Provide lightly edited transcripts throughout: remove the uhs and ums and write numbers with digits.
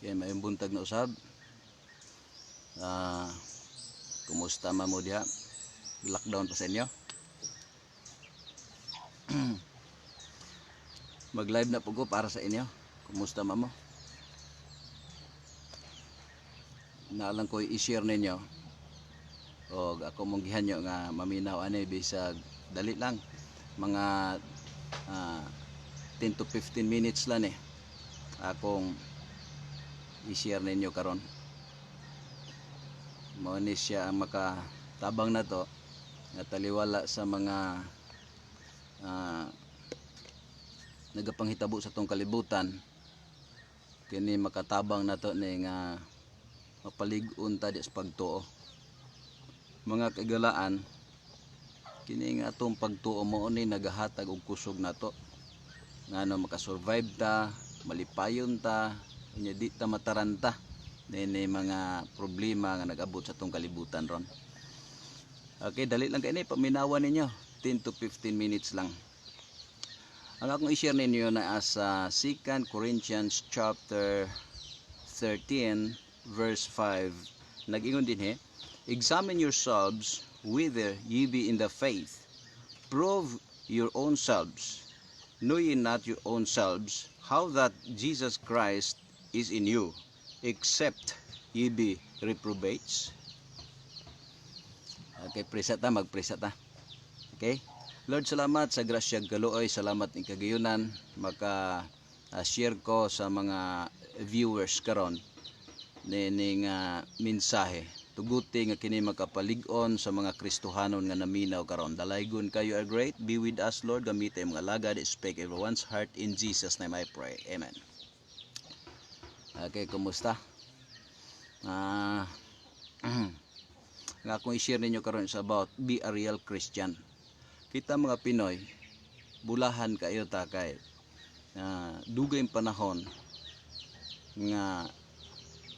Kaya may buntag na usab. Kumusta man mo diha? Lockdown pa sa inyo? Mag-live na po ko para sa inyo. Kumusta man mo? Naalang ko i-share ninyo. O ako mong gihanyo nga maminaw ani bisag dali lang. Mga 10 to 15 minutes lang akong i-share ninyo karon. Mao ni siya ang makatabang na to nga taliwala sa mga nagapanghitabo sa tong kalibutan. Kini makatabang na to ni nga mapalig-on ta di sa pagtuo. Mga kagalaan kini nga atong pagtuo mo ni nagahatag og kusog nato ngano makasurvive ta, malipayon ta, unya di ta mataranta ni mga problema nga nag-abot sa tong kalibutan ron. Okay, dali lang kay ni paminawan ninyo, 10 to 15 minutes lang. Ang akong i-share ninyo na sa 2 Corinthians chapter 13 verse 5 nag-ingon din examine yourselves whether ye be in the faith, prove your own selves, know ye not your own selves how that Jesus Christ is in you, except ye be reprobates. Okay, presa ta, magpresa ta. Okay? Lord, salamat sa grasya galuoy, salamat ng kagayunan maka-share ko sa mga viewers karon ning mensahe. Tuguti nga kini makapalig-on sa mga Kristohanon nga naminaw karon. Dalaygon kayo are great. Be with us, Lord. Gamit ang mga lagad. Speak everyone's heart. In Jesus' name I pray. Amen. Okay, kumusta? Nga akong i-share ninyo karon is about be a real Christian. Kita mga Pinoy, bulahan kayo ta kay dugay panahon nga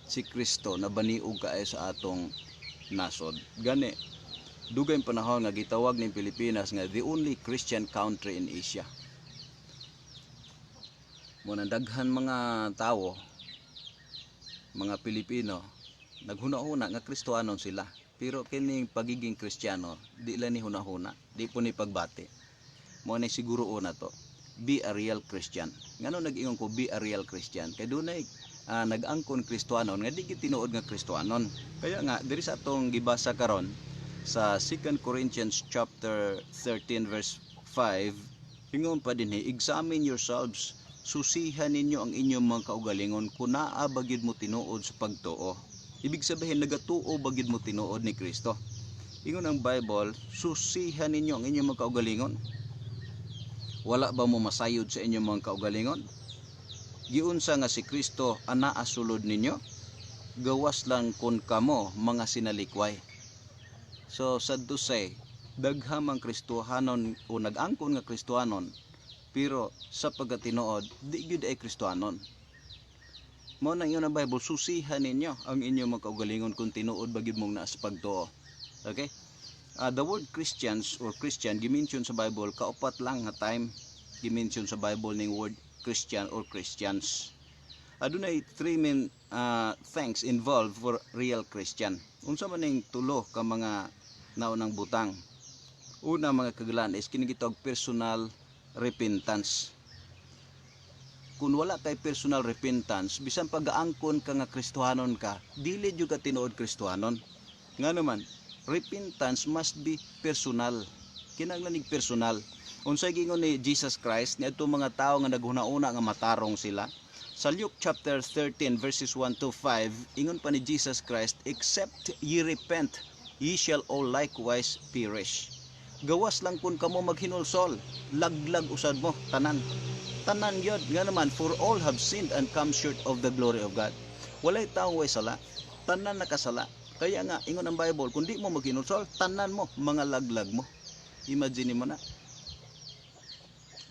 si Kristo nabaniog kaayo sa atong nasod. Gani dugay panahon nga gitawag ning Pilipinas nga the only Christian country in Asia. Muna daghan mga tawo, mga Pilipino naghuna-huna nga Kristohanon sila. Pero kining pagiging Kristiyano, di lang ni huna-huna, di po ni pagbati. Mo na siguro una to, be a real Christian. Ngano nag-ingon ko be a real Christian? Kay dunay nag-angkon Kristohanon nga di tinuod nga Kristohanon. Kaya nga diri sa atong gibasa karon sa 2 Corinthians chapter 13 verse 5, ingon pa din examine yourselves, susihan ninyo ang inyong mga kaugalingon kung naa ba gyud mo tinuod sa pagtuo. Ibig sabihin nagatuo ba gyud mo tinuod ni Kristo. Ingon ang Bible, susihan ninyo ang inyong mga kaugalingon. Wala ba mo masayod sa inyong mga kaugalingon? Giunsa nga si Kristo anaa sulod ninyo? Gawas lang kun kamo mga sinalikway. So sad to say, daghang ang Kristohanon o nag-angkon nga Kristohanon, pero sa pagkatinuod di gyud ay Kristohanon. Mao nang iyon ang Bible, susihan ninyo ang inyong mga kaugalingon kung tinuod ba gyud mong naa sa pagtuo. Okay? The word Christians or Christian gimention sa Bible kaupat lang nga time gimention sa Bible ning word Christian or Christians. Adunay three main things involved for real Christian. Unsa man ning tulo ka mga naunang butang? Una mga kagalaan is kini gitawag personal repentance. Kung wala kay personal repentance, bisan pag-aangkon ka nga Kristohanon ka, dili jud ka tinuod Kristohanon. Nga naman, repentance must be personal. Kinahanglan personal. Unsay gingon ni Jesus Christ niadto mga tawo nga naghuna-una nga matarong sila. Sa Luke chapter 13 verses 1 to 5, ingon pa ni Jesus Christ, except ye repent, ye shall all likewise perish. Gawas lang kun kamo maghinulsol, laglag usad mo tanan. Tanan yun, nga naman, for all have sinned and come short of the glory of God. Walay taong way sala, tanan nakasala. Kaya nga, ingon ang Bible, kung di mo maghinulsol, tanan mo, mga laglag mo. Imagine mo na.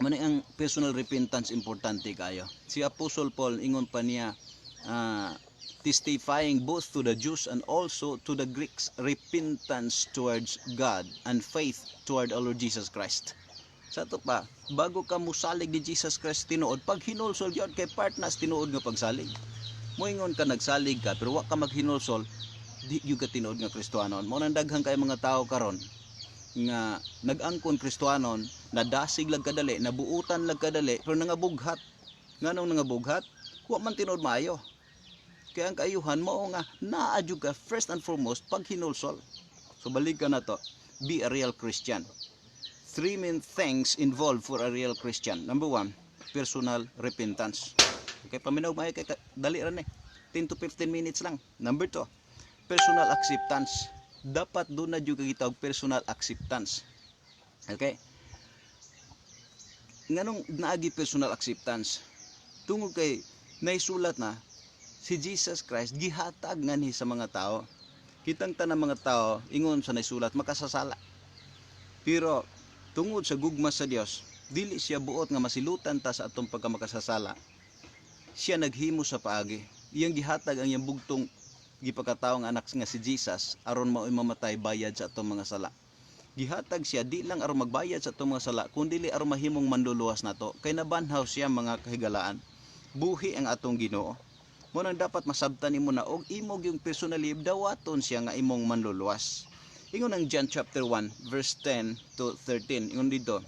Mani ang personal repentance importante kayo. Si Apostle Paul, ingon pa niya, testifying both to the Jews and also to the Greeks, repentance towards God and faith toward our Lord Jesus Christ. Sa ito pa, bago ka musalig ni Jesus Christ tinuod, pag hinulsol yun, kay part na tinuod nga pagsalig. Moingon ka nagsalig ka pero wa ka maghinulsol, di gyud ka tinuod nga Kristiyanon. Mao nang daghang kay mga tao karon nga nag-angkon Kristiyanon, nadasig lag kadali, nabuutan lag kadali, pero nangabughat. Nganong nangabughat? Wa man tinuod maayo. Kaya ang kaayuhan mo nga naa jud ka first and foremost pag hinulsol. So balik ka na to, be a real Christian. 3 main things involved for a real Christian. Number 1, personal repentance. Okay, paminaw maayo kay dali ra ni. 10 to 15 minutes lang. Number 2, personal acceptance. Dapat doon na jud kita og personal acceptance. Okay? Nganong naagi personal acceptance? Tungod kay naisulat na si Jesus Christ gihatag ngani sa mga tao. Kitang tanang mga tao ingon sa naisulat makasasala. Pero tungod sa gugma sa Dios, dili siya buot nga masilutan ta sa atong pagkamakasasala. Siya naghimo sa paagi. Iyang gihatag ang iyang bugtong gipakataong anak nga si Jesus aron mao'y mamatay bayad sa atong mga sala. Gihatag siya di lang aron magbayad sa atong mga sala, kundi aron mahimong manluluwas nato. Kay nabanhaw siya mga kahigalaan. Buhi ang atong Ginoo. Mo nang dapat masabtan nimo na og imong yung personally dawaton siya nga imong manluluwas. Ingon ang John chapter 1 verse 10 to 13. Ingon dito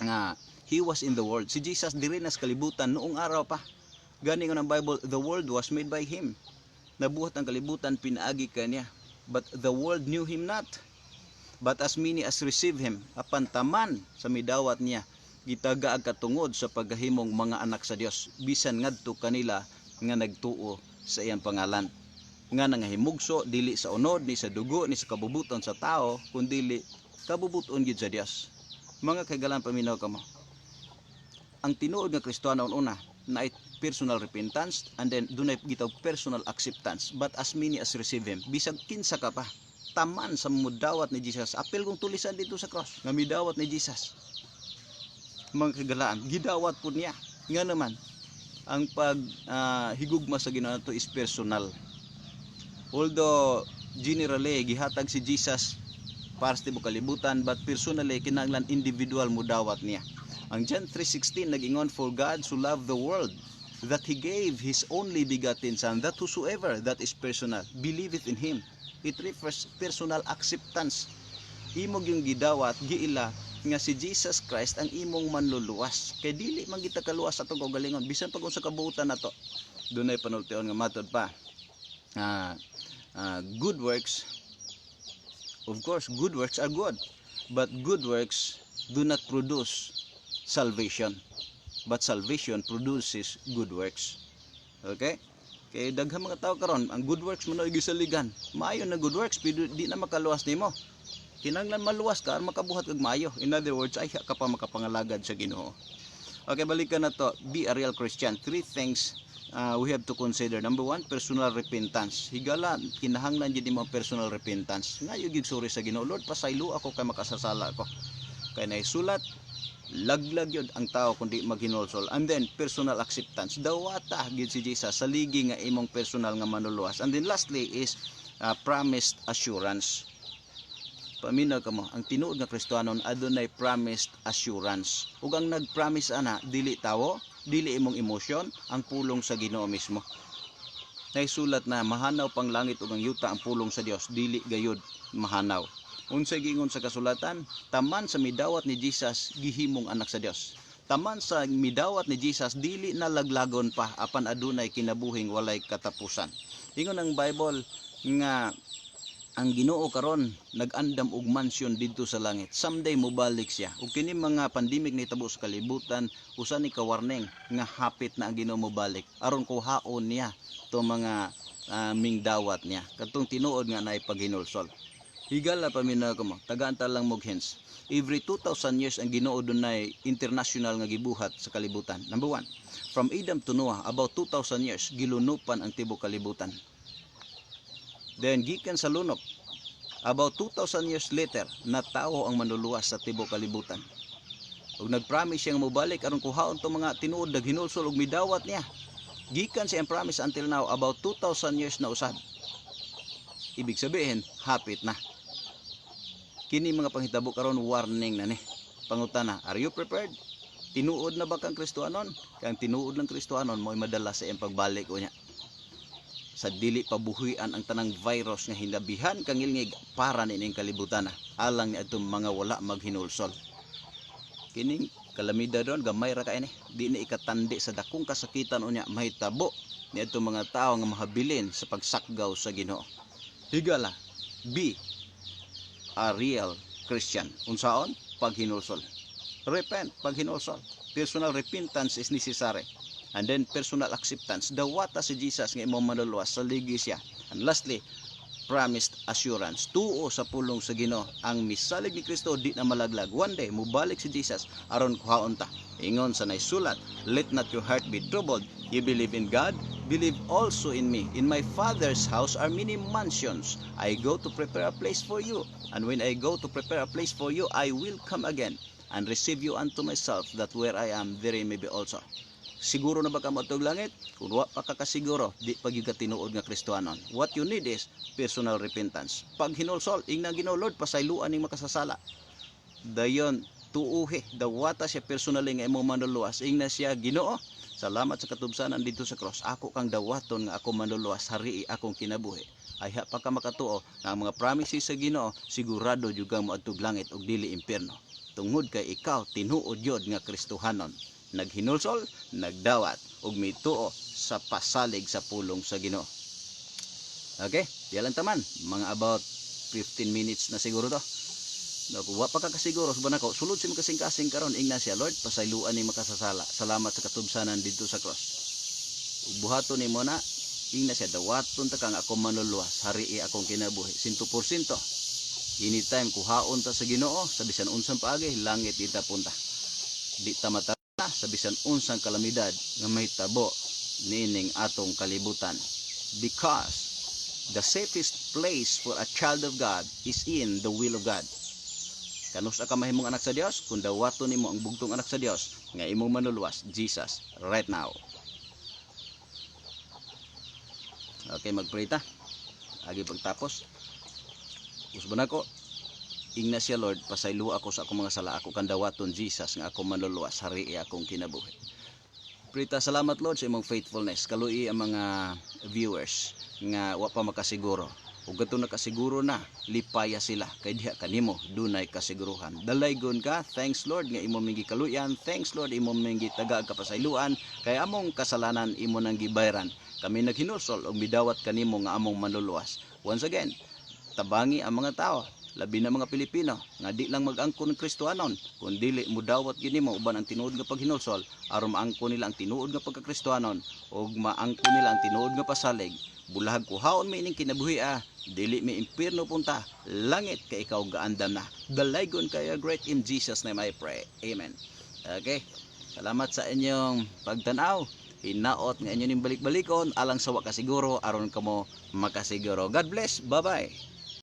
nga he was in the world. Si Jesus diri nas kalibutan noong araw pa. Gani nga ng Bible, the world was made by him. Nabuhat ang kalibutan pinaagi kaniya. But the world knew him not. But as many as receive him, apan taman sa midawat niya, gitaga ag katungod sa paghahimong mga anak sa Dios. Bisan ngadto kanila nga nagtuo sa iyang pangalan. Nga nangahimugso dili sa unod ni sa dugo ni sa kabubuton sa tao, kundi kabubuton gid sa Dios. Mga kaigalan paminaw kamo. Ang tinuod nga Kristiyano una na personal repentance and then dunay gitaw personal acceptance, but as many as receive him. Bisag kinsa ka pa taman sa mudawat ni Jesus, apil kong tulisan dito sa cross nga midawat ni Jesus. Mga kagalaan gidawat po niya nga naman ang pag higugma sa Ginoo nato is personal. Although generally gihatag si Jesus para sa tibuok kalibutan, but personally kinahanglan individual mudawat niya. Ang John 3:16 nag-ingon, for God so loved the world that he gave his only begotten son, that whosoever, that is personal, believeth in him. It refers personal acceptance. Imong yung gidawat giila nga si Jesus Christ ang imong manluluwas. Kay dili man kita kaluwas atong kaugalingon bisan pag unsa kabuutan nato. Dunay panultian nga matod pa. Good works, of course, good works are good, but good works do not produce salvation, but salvation produces good works. Okay? Kay daghang mga tao karon ang good works mo na gisaligan. Maayo na good works pero di na makaluwas nimo. Kinahanglan maluwas ka aron makabuhat kag maayo. In other words, ay ka pa makapangalagad sa Ginoo. Okay, balikan na to. Be a real Christian. 3 things we have to consider. Number 1, personal repentance. Higala kinahanglan gid mo personal repentance. Ngayo gid suri sa Ginoo. Lord, pasaylo ako kay makasasala ako. Kay naisulat laglag yun ang tao kundi maghinulsol. And then personal acceptance, dawata gid si Jesus sa ligi nga imong personal nga manluluwas. And then lastly is promised assurance. Paminaw kamo, ang tinuod nga Kristiyanon adunay promised assurance. Ug ang nagpromise ana dili tawo, dili imong emosyon, ang pulong sa Ginoo mismo. Naisulat na mahanaw pang langit ug ang yuta ang pulong sa Dios, dili gayud mahanaw. Unsay giingon sa kasulatan, taman sa midawat ni Jesus gihimong anak sa Dios. Taman sa midawat ni Jesus dili na laglagon pa apan adunay kinabuhing walay katapusan. Ingon ang Bible nga ang Ginoo karon nag-andam og mansyon didto sa langit. Someday mobalik siya. Ug kini mga pandemic ni tabo sa kalibutan, usa ni ka-warning nga hapit na ang Ginoo mobalik aron kuhaon niya to mga mingdawat niya. Katong tinuod nga naay paghinulsol. Higala paminaw ko mo, tagaan ta lang mog hints. Every 2,000 years ang Ginoo dunay international nga gibuhat sa kalibutan. Number 1, from Adam to Noah, about 2,000 years gilunupan ang tibuok kalibutan. Then gikan sa lunop, about 2,000 years later, natawo ang manluluwas sa tibuok kalibutan. Ug nagpromise siya nga mobalik aron kuhaon to mga tinuod naghinulsol og midawat niya. Gikan siya ang promise until now, about 2,000 years na usab. Ibig sabihin, hapit na. Kini mga panghitabo karon warning na ni. Pangutana, are you prepared? Tinuod na ba kang Kristiyanon? Kang tinuod ng Kristiyanon mo'y madala sa iyang pagbalik unya. sa dili pabuhian ang tanang virus nga hinabihan kangilngig para nining kalibutan alang ni atong mga wala maghinulsol. Kining kalamida ron gamay ra kay ni di na ikatandi sa dakong kasakitan unya mahitabo ni atong mga tao nga mahabilin sa pagsakgaw sa Ginoo. Higala, be a real Christian. Unsaon? Paghinulsol. Repent, paghinulsol. Personal repentance is necessary. And then personal acceptance. Dawata si Jesus nga imong manluluwas sa ligi siya. And lastly, promised assurance. Tuo sa pulong sa Ginoo. Ang misalig ni Kristo di na malaglag. One day mubalik si Jesus aron kuhaon ta. Ingon sa naisulat, let not your heart be troubled. You believe in God, believe also in me. In my Father's house are many mansions. I go to prepare a place for you. And when I go to prepare a place for you, I will come again and receive you unto myself, that where I am, there you may be also. Siguro na ba ka matog langit? Kung wa pa kakasiguro, di pag yung tinuod nga Kristohanon. What you need is personal repentance. Pag hinulsol, ingna Ginoo Lord, pasayloan ning makasasala. Dayon, tuuhi, dawata siya personally nga imong manluluwas. Ingna siya, Ginoo, salamat sa katubsanan dito sa cross. Ako kang dawaton nga ako manluluwas, harii akong kinabuhi. Ay pa ka makatuo nga ang mga promises sa Ginoo, sigurado juga moadtog langit ug dili impierno. Tungod kay ikaw tinuod yod nga Kristohanon. Naghinulsol, nagdawat, ug mituo sa pasalig sa pulong sa Ginoo. Okay, yan lang taman. Mga about 15 minutes na siguro to. Wa pa ka kasiguro, suban ako, sulod si kasing-kasing karon ingna siya, Lord, pasayloan ni makasasala. Salamat sa katubsanan dito sa cross. Ug buhaton nimo na, ingna siya, dawaton ta kang ako manluluwas, harii akong kinabuhi, 100%. Anytime kuhaon ta sa Ginoo, sa bisan unsang paagi, langit ita punta. Di ta mata sa bisan unsang kalamidad nga mahitabo nining atong kalibutan, because the safest place for a child of God is in the will of God. Kanus ka mahimong anak sa Dios kung dawaton nimo ang bugtong anak sa Dios nga imong manluluwas, Jesus, right now. Okay, magpray ta agi pagtapos. Usban ako, ingna siya, Lord, pasaylo ako sa akong mga sala, ako kang dawaton, Jesus, nga ako manluluwas, harii akong kinabuhi. Prita, salamat, Lord, sa imong faithfulness. Kaluyi ang mga viewers nga wa pa makasiguro. Ug gato nakasiguro na, lipaya sila kay diha kanimo dunay kasiguruhan. Dalaygon ka, thanks Lord nga imo ming gikaluyan, thanks Lord imo ming gitaga kapasayloan, kay among kasalanan imo nang gibayran. Kami naghinulsol og midawat kanimo nga among manluluwas. Once again, tabangi ang mga tao, labi na mga Pilipino, nga di lang mag-angkon ng Kristohanon, kung dili mudawat gini mo uban ang tinuod nga paghinulsol, aron maangkon nila ang tinuod nga pagkakristohanon, o maangkon nila ang tinuod nga pasalig. Bulag kuhaon mi ining kinabuhi dili mi impierno punta, langit kay ikaw gaandam na. Dalaygon kaya great in Jesus name I pray. Amen. Okay, salamat sa inyong pagtanaw. Hinaot nga inyo ning balik-balikon alang sa wa kasiguro aron kamo makasiguro. God bless. Bye-bye.